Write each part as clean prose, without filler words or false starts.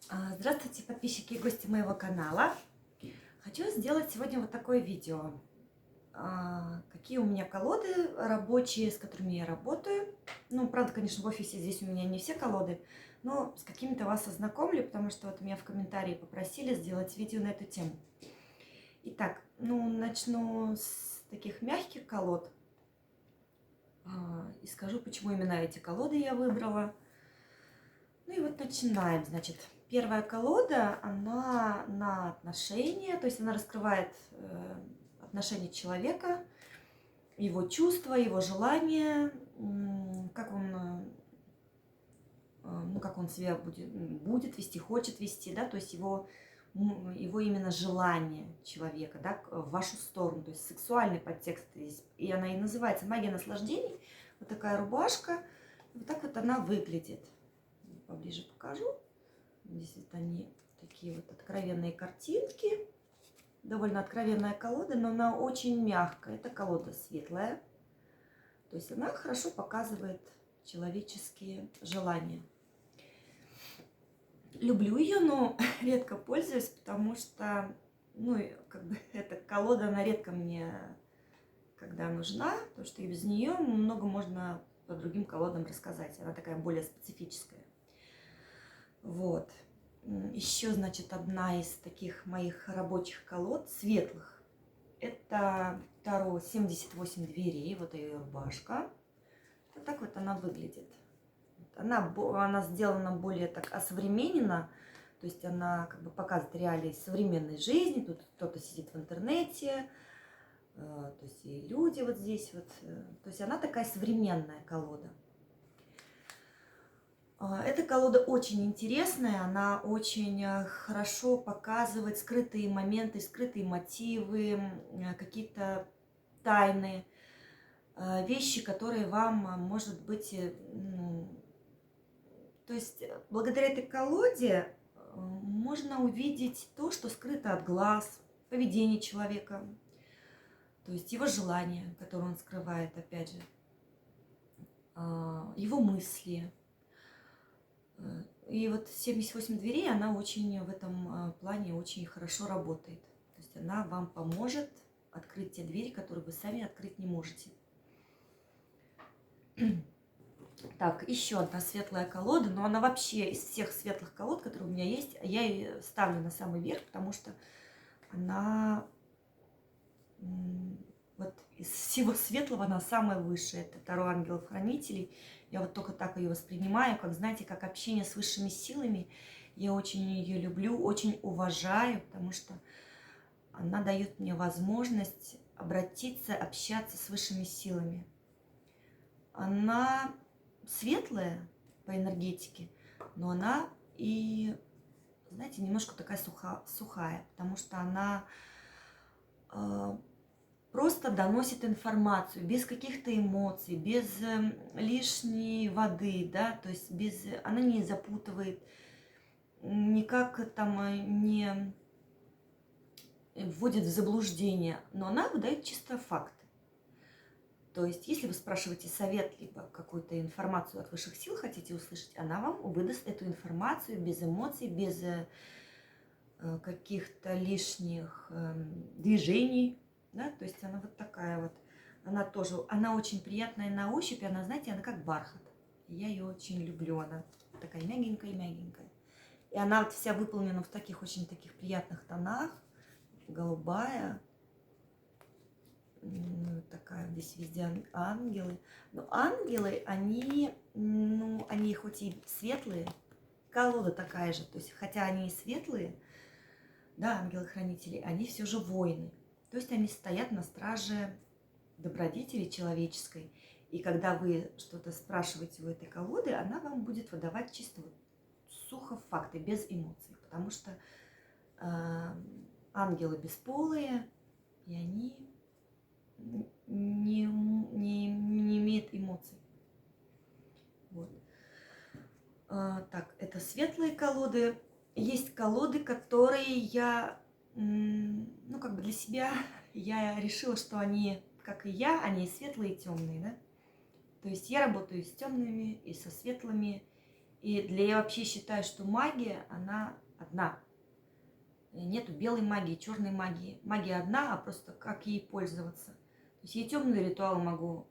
Здравствуйте, подписчики и гости моего канала. Хочу сделать сегодня вот такое видео. Какие у меня колоды рабочие, с которыми я работаю. Ну, правда, конечно, в офисе здесь у меня не все колоды, но с какими-то вас ознакомлю, потому что вот меня в комментарии попросили сделать видео на эту тему. Итак, начну с таких мягких колод и скажу, почему именно эти колоды я выбрала. Ну и вот начинаем, значит. Первая колода, она на отношения, то есть она раскрывает отношения человека, его чувства, его желания, как он, как он себя будет вести, хочет вести, да, то есть его именно желание человека, да, в вашу сторону, то есть сексуальный подтекст здесь. И она и называется «Магия наслаждений». Вот такая рубашка, вот так вот она выглядит. Поближе покажу. Здесь вот они такие вот откровенные картинки. Довольно откровенная колода, но она очень мягкая. Это колода светлая. То есть она хорошо показывает человеческие желания. Люблю ее, но редко пользуюсь, потому что, эта колода, она редко мне когда нужна, потому что и без нее много можно по другим колодам рассказать. Она такая более специфическая. Вот. Еще, значит, одна из таких моих рабочих колод, светлых. Это Таро 78 дверей, вот ее рубашка. Вот так вот она выглядит. Она сделана более так осовремененно, то есть она как бы показывает реалии современной жизни. Тут кто-то сидит в интернете, то есть и люди вот здесь вот. То есть она такая современная колода. Эта колода очень интересная, она очень хорошо показывает скрытые моменты, скрытые мотивы, какие-то тайны, вещи, которые вам, может быть, то есть благодаря этой колоде можно увидеть то, что скрыто от глаз, поведение человека, то есть его желания, которые он скрывает, опять же, его мысли. И вот 78 дверей, она очень в этом плане очень хорошо работает. То есть она вам поможет открыть те двери, которые вы сами открыть не можете. Так, еще одна светлая колода, но она вообще из всех светлых колод, которые у меня есть, я ее ставлю на самый верх, потому что она вот из всего светлого она самая высшая. Это Таро ангелов-хранителей. Я вот только так ее воспринимаю, как, знаете, как общение с высшими силами. Я очень ее люблю, очень уважаю, потому что она дает мне возможность обратиться, общаться с высшими силами. Она светлая по энергетике, но она и, знаете, немножко такая сухая, потому что она просто доносит информацию без каких-то эмоций, без лишней воды, да, то есть она не запутывает, никак там не вводит в заблуждение, но она выдает чисто факты. То есть, если вы спрашиваете совет, либо какую-то информацию от высших сил хотите услышать, она вам выдаст эту информацию без эмоций, без каких-то лишних движений. Да? То есть она вот такая вот, она очень приятная на ощупь, она, знаете, она как бархат. Я ее очень люблю, она такая мягенькая-мягенькая. И она вот вся выполнена в таких очень таких приятных тонах, голубая, такая здесь везде ангелы. Но ангелы, они хоть и светлые, колода такая же, то есть хотя они и светлые, да, ангелы-хранители, они все же воины. То есть они стоят на страже добродетели человеческой. И когда вы что-то спрашиваете у этой колоды, она вам будет выдавать чисто вот сухо факты, без эмоций. Потому что ангелы бесполые, и они не имеют эмоций. Вот. Так, это светлые колоды. Есть колоды, которые я, как бы для себя, я решила, что они, как и я, они светлые и темные, да. То есть я работаю с темными и со светлыми, Я вообще считаю, что магия, она одна. Нету белой магии, черной магии. Магия одна, а просто как ей пользоваться. То есть я темные ритуалы могу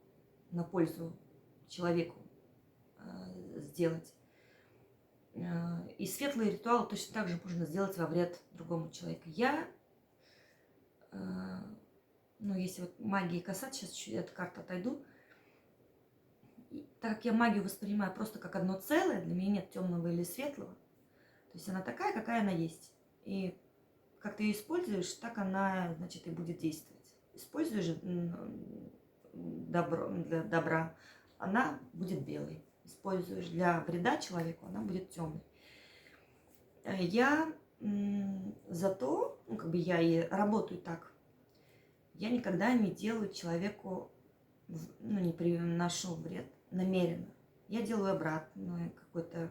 на пользу человеку сделать. И светлые ритуалы точно так же можно сделать во вред другому человеку. Если вот магии касаться, сейчас чуть от карты отойду, так как я магию воспринимаю просто как одно целое, для меня нет темного или светлого, то есть она такая, какая она есть. И как ты ее используешь, так она, значит, и будет действовать. Используешь добро, для добра, она будет белой. Используешь для вреда человеку, она будет темной. Я за то, я и работаю так, я никогда не делаю человеку, не приношу вред намеренно. Я делаю обратный какой-то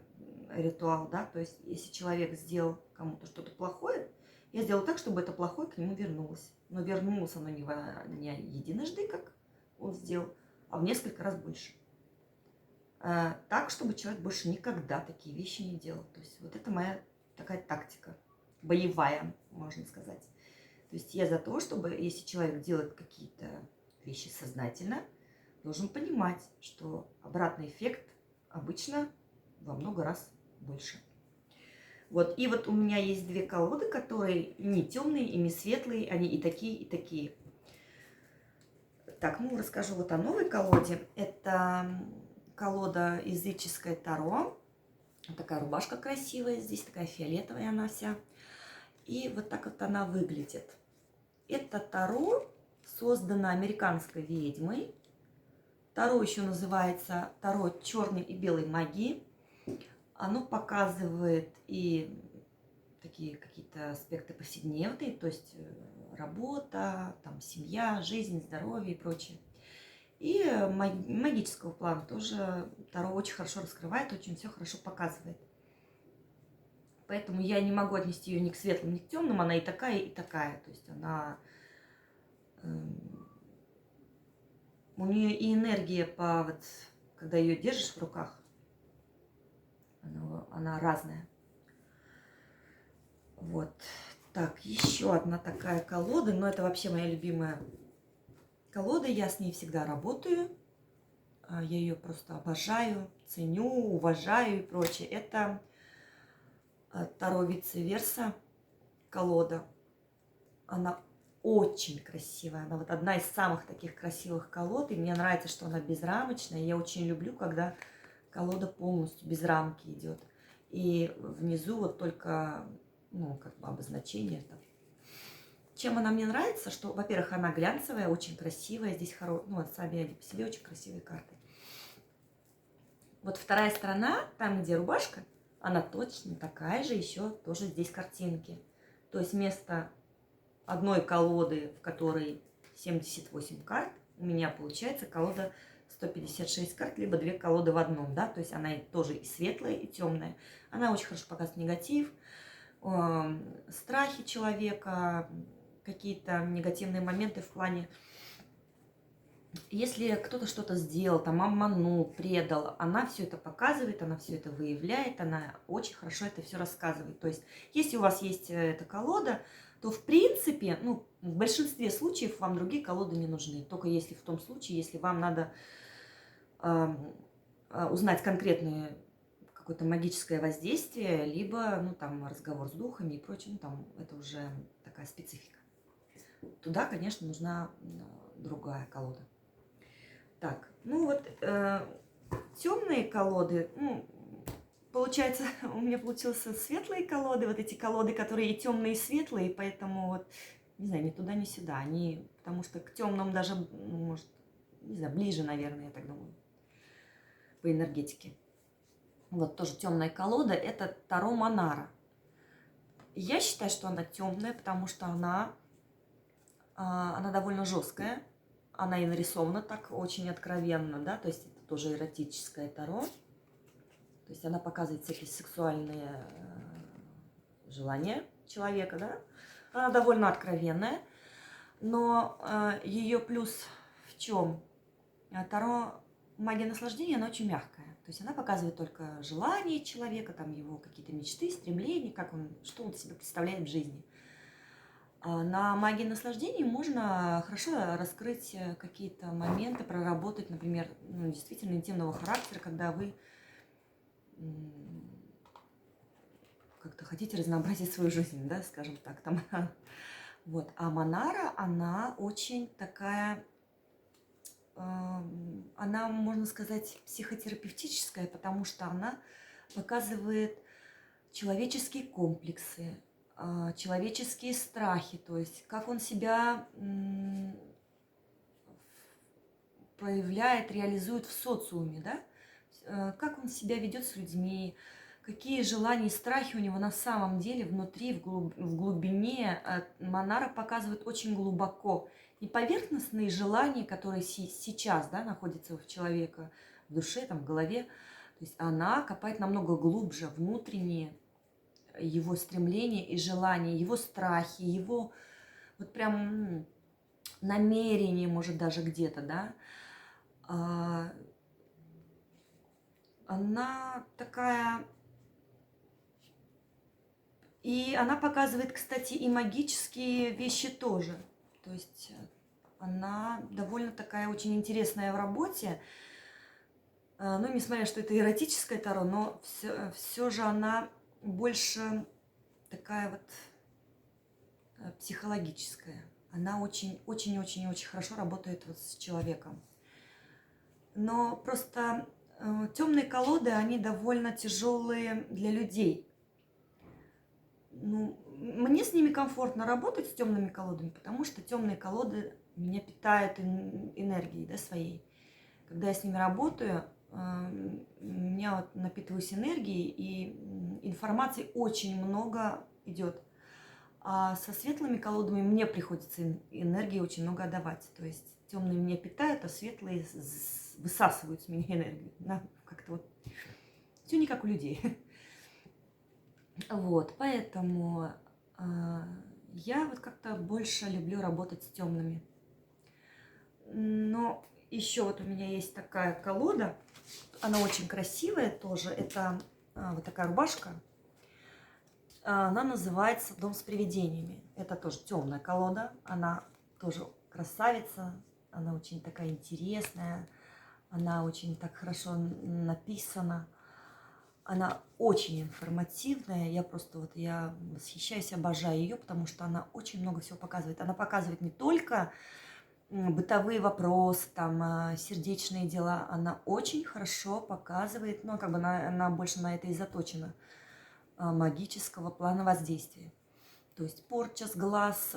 ритуал, да, то есть если человек сделал кому-то что-то плохое, я сделаю так, чтобы это плохое к нему вернулось. Но вернулось оно не единожды, как он сделал, а в несколько раз больше. Так, чтобы человек больше никогда такие вещи не делал. То есть вот это моя такая тактика, боевая, можно сказать. То есть я за то, чтобы, если человек делает какие-то вещи сознательно, должен понимать, что обратный эффект обычно во много раз больше. Вот, и вот у меня есть две колоды, которые не темные и не светлые, они и такие, и такие. Так, расскажу вот о новой колоде. Это колода языческое Таро. Такая рубашка красивая, здесь такая фиолетовая она вся. И вот так вот она выглядит. Это Таро создано американской ведьмой. Таро еще называется Таро черной и белой магии. Оно показывает и такие какие-то аспекты повседневные, то есть работа, там, семья, жизнь, здоровье и прочее. И магического плана тоже Таро очень хорошо раскрывает, очень все хорошо показывает. Поэтому я не могу отнести ее ни к светлым, ни к темным. Она и такая, и такая. То есть она... у нее и энергия, когда ее держишь в руках, она разная. Вот. Так, еще одна такая колода. Но это вообще моя любимая колода. Я с ней всегда работаю. Я ее просто обожаю, ценю, уважаю и прочее. Это Таро Вице-Верса колода. Она очень красивая. Она вот одна из самых таких красивых колод. И мне нравится, что она безрамочная. Я очень люблю, когда колода полностью без рамки идет. И внизу вот только, обозначение. Чем она мне нравится, что, во-первых, она глянцевая, очень красивая. Здесь сами по себе очень красивые карты. Вот вторая сторона, там, где рубашка, она точно такая же, еще тоже здесь картинки. То есть вместо одной колоды, в которой 78 карт, у меня получается колода 156 карт, либо две колоды в одном, да, то есть она тоже и светлая, и темная. Она очень хорошо показывает негатив, страхи человека, какие-то негативные моменты в плане, если кто-то что-то сделал, там обманул, предал, она все это показывает, она все это выявляет, она очень хорошо это все рассказывает. То есть, если у вас есть эта колода, то в принципе, в большинстве случаев вам другие колоды не нужны. Только если в том случае, если вам надо узнать конкретное какое-то магическое воздействие, либо, разговор с духами и прочее, это уже такая специфика. Туда, конечно, нужна другая колода. Так, темные колоды, получается, у меня получились светлые колоды, вот эти колоды, которые и темные, и светлые, поэтому не знаю, ни туда, ни сюда, потому что к темным даже, может, не знаю, ближе, наверное, я так думаю, по энергетике. Вот тоже темная колода, это Таро Монара. Я считаю, что она темная, потому что она довольно жесткая. Она и нарисована так очень откровенно, да, то есть это тоже эротическое Таро. То есть она показывает всякие сексуальные желания человека, да. Она довольно откровенная, но ее плюс в чем? Таро магия наслаждения, она очень мягкая. То есть она показывает только желания человека, там его какие-то мечты, стремления, что он себе представляет в жизни. На магии наслаждения можно хорошо раскрыть какие-то моменты, проработать, например, действительно интимного характера, когда вы как-то хотите разнообразить свою жизнь, да, скажем так, там. Вот. А Манара, она очень такая, она, можно сказать, психотерапевтическая, потому что она показывает человеческие комплексы, человеческие страхи, то есть как он себя проявляет, реализует в социуме, да? Как он себя ведет с людьми, какие желания и страхи у него на самом деле внутри, в глубине. Манара показывает очень глубоко. Не поверхностные желания, которые сейчас, да, находятся у человека в душе, там, в голове. То есть она копает намного глубже, внутренние его стремления и желания, его страхи, его вот прям намерения, может, даже где-то, да. Она такая... И она показывает, кстати, и магические вещи тоже. То есть она довольно такая очень интересная в работе. Ну, несмотря, что это эротическое таро, но все же она больше такая вот психологическая. Она очень-очень-очень-очень хорошо работает вот с человеком. Но просто темные колоды, они довольно тяжелые для людей. Ну, мне с ними комфортно работать, с темными колодами, потому что темные колоды меня питают энергией, да, своей. Когда я с ними работаю, меня вот напитываюсь энергией, и информации очень много идет. А со светлыми колодами мне приходится энергии очень много отдавать. То есть темные меня питают, а светлые высасывают с меня энергию. Да? Как-то вот все не как у людей. Вот, поэтому я вот как-то больше люблю работать с темными. Но еще вот у меня есть такая колода, она очень красивая тоже. Это вот такая рубашка. Она называется «Дом с привидениями». Это тоже темная колода, она тоже красавица, она очень такая интересная, она очень так хорошо написана. Она очень информативная, я восхищаюсь, обожаю ее, потому что она очень много всего показывает. Она показывает не только бытовые вопросы, там, сердечные дела, она очень хорошо показывает, ну, как бы она больше на это и заточена, магического плана воздействия. То есть порча с глаз,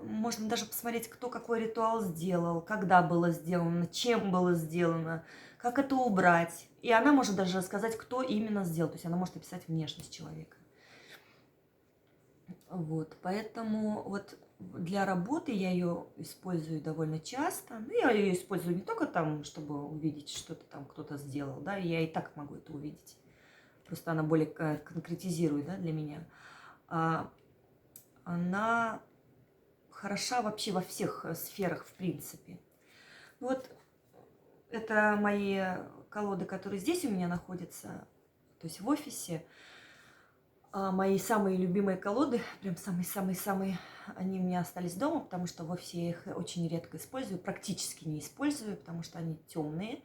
можно даже посмотреть, кто какой ритуал сделал, когда было сделано, чем было сделано, как это убрать. И она может даже рассказать, кто именно сделал. То есть она может описать внешность человека. Вот, поэтому вот для работы я ее использую довольно часто. Ну, я ее использую не только там, чтобы увидеть, что-то там кто-то сделал, да, я и так могу это увидеть. Просто она более конкретизирует, да, для меня. Она хороша вообще во всех сферах, в принципе. Вот это мои колоды, которые здесь у меня находятся, то есть в офисе. Мои самые любимые колоды, прям самые-самые-самые, они у меня остались дома, потому что в офисе я их очень редко использую, практически не использую, потому что они темные,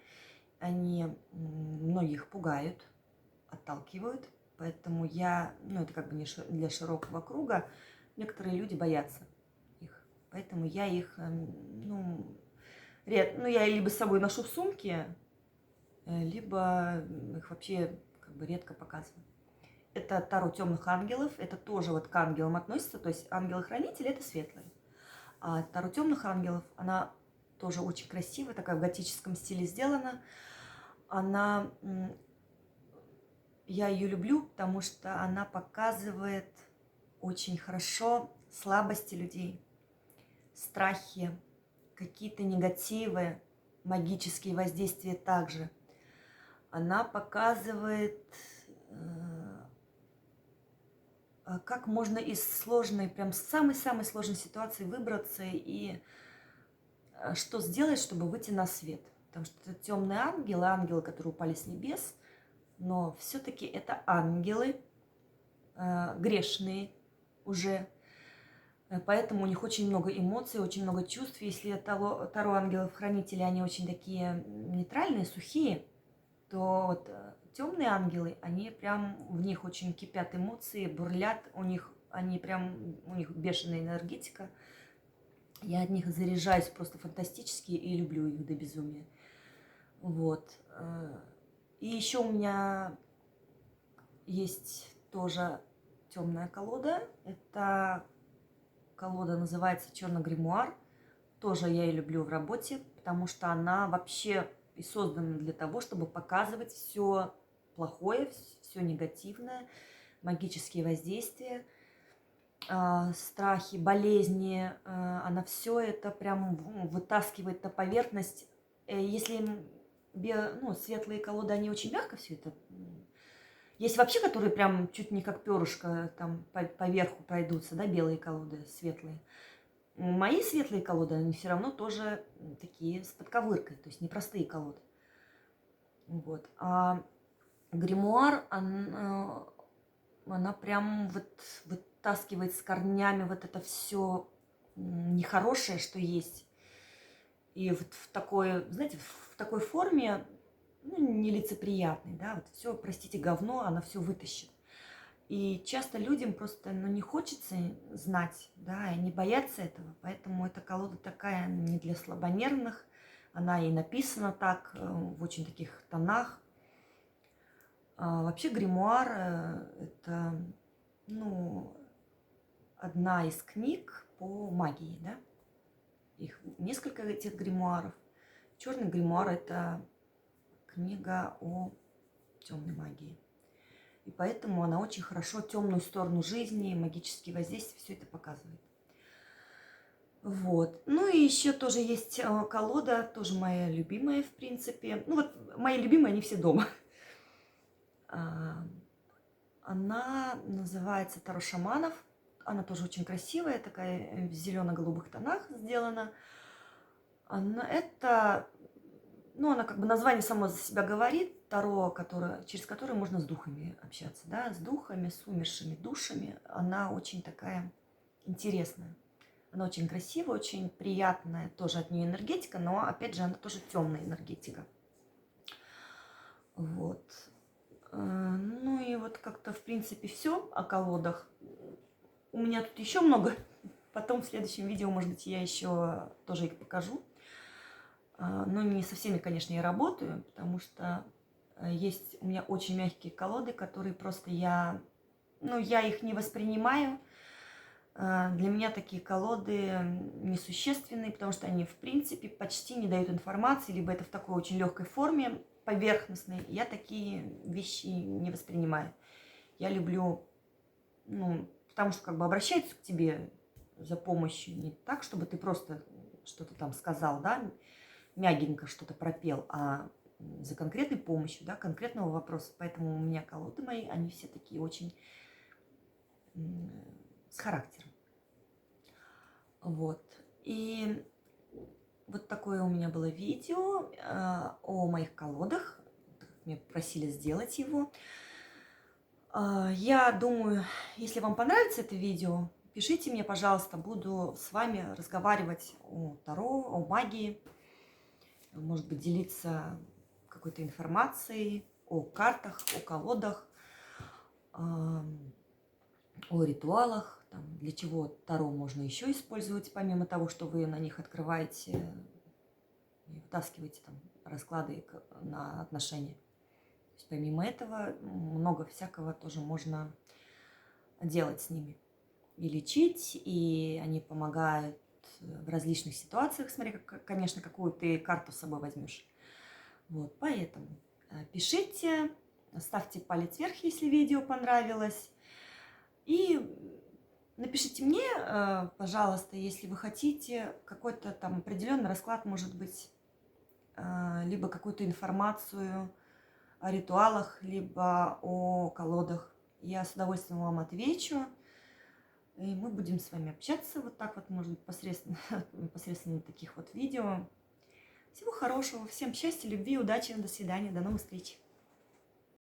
они многих пугают, отталкивают, поэтому это как бы не для широкого круга, некоторые люди боятся их, поэтому я их, я либо с собой ношу в сумке, либо их вообще как бы редко показываю. Это таро темных ангелов, это тоже вот к ангелам относится, то есть ангелы-хранители это светлые. А таро темных ангелов, она тоже очень красивая, такая в готическом стиле сделана. Я ее люблю, потому что она показывает очень хорошо слабости людей, страхи, какие-то негативы, магические воздействия также. Она показывает, как можно из сложной, прям самой-самой сложной ситуации выбраться и что сделать, чтобы выйти на свет. потому что это темные ангелы, ангелы, которые упали с небес, но все-таки это ангелы грешные уже, поэтому у них очень много эмоций, очень много чувств. Если Таро ангелов-хранителей, они очень такие нейтральные, сухие, то вот темные ангелы, они прям, в них очень кипят эмоции, бурлят, у них бешеная энергетика. Я от них заряжаюсь просто фантастически и люблю их до безумия. Вот. И еще у меня есть тоже темная колода. Это колода называется «Черный гримуар». Тоже я ее люблю в работе, потому что она вообще и создана для того, чтобы показывать все плохое, все негативное, магические воздействия, страхи, болезни. Она все это прям вытаскивает на поверхность. Если светлые колоды, они очень мягко все это. Есть вообще, которые прям чуть не как перышко там по верху пройдутся, да, белые колоды, светлые. Мои светлые колоды, они все равно тоже такие с подковыркой, то есть непростые колоды. Вот. А гримуар, она прям вот вытаскивает с корнями вот это все нехорошее, что есть. И вот в такой, знаете, в такой форме, нелицеприятной, да, вот все, простите, говно, она все вытащит. И часто людям просто не хочется знать, да, и они боятся этого. Поэтому эта колода такая не для слабонервных. Она и написана так, в очень таких тонах. Вообще гримуар – это, одна из книг по магии, да. Их несколько, этих гримуаров. Черный гримуар – это книга о темной магии. И поэтому она очень хорошо темную сторону жизни, магические воздействия, все это показывает. Вот. Ну и еще тоже есть колода, тоже моя любимая, в принципе. Мои любимые, они все дома. Она называется «Таро шаманов». Она тоже очень красивая, такая в зелено-голубых тонах сделана. Она как бы название само за себя говорит. Таро, через которое можно с духами общаться, да, с духами, с умершими душами. Она очень такая интересная. Она очень красивая, очень приятная. Тоже от нее энергетика, но, опять же, она тоже темная энергетика. Вот. Ну и вот как-то, в принципе, все о колодах. У меня тут еще много. Потом в следующем видео, может быть, я еще тоже их покажу. Но не со всеми, конечно, я работаю, потому что есть у меня очень мягкие колоды, которые просто я их не воспринимаю. Для меня такие колоды несущественные, потому что они, в принципе, почти не дают информации, либо это в такой очень легкой форме, поверхностной. Я такие вещи не воспринимаю. Я люблю, потому что как бы обращаются к тебе за помощью не так, чтобы ты просто что-то там сказал, да, мягенько что-то пропел, а за конкретной помощью, да, конкретного вопроса. Поэтому у меня колоды мои, они все такие очень с характером. Вот. И вот такое у меня было видео о моих колодах. Меня просили сделать его. Я думаю, если вам понравится это видео, пишите мне, пожалуйста. Буду с вами разговаривать о Таро, о магии. Может быть, делиться какой-то информацией о картах, о колодах, о ритуалах, для чего Таро можно еще использовать, помимо того, что вы на них открываете и втаскиваете расклады на отношения. То есть, помимо этого, много всякого тоже можно делать с ними. И лечить, и они помогают в различных ситуациях, смотри, конечно, какую ты карту с собой возьмешь. Вот, поэтому пишите, ставьте палец вверх, если видео понравилось. И напишите мне, пожалуйста, если вы хотите какой-то определенный расклад, может быть, либо какую-то информацию о ритуалах, либо о колодах. Я с удовольствием вам отвечу. И мы будем с вами общаться вот так вот, может быть, посредством таких вот видео. Всего хорошего, всем счастья, любви, удачи, до свидания, до новых встреч.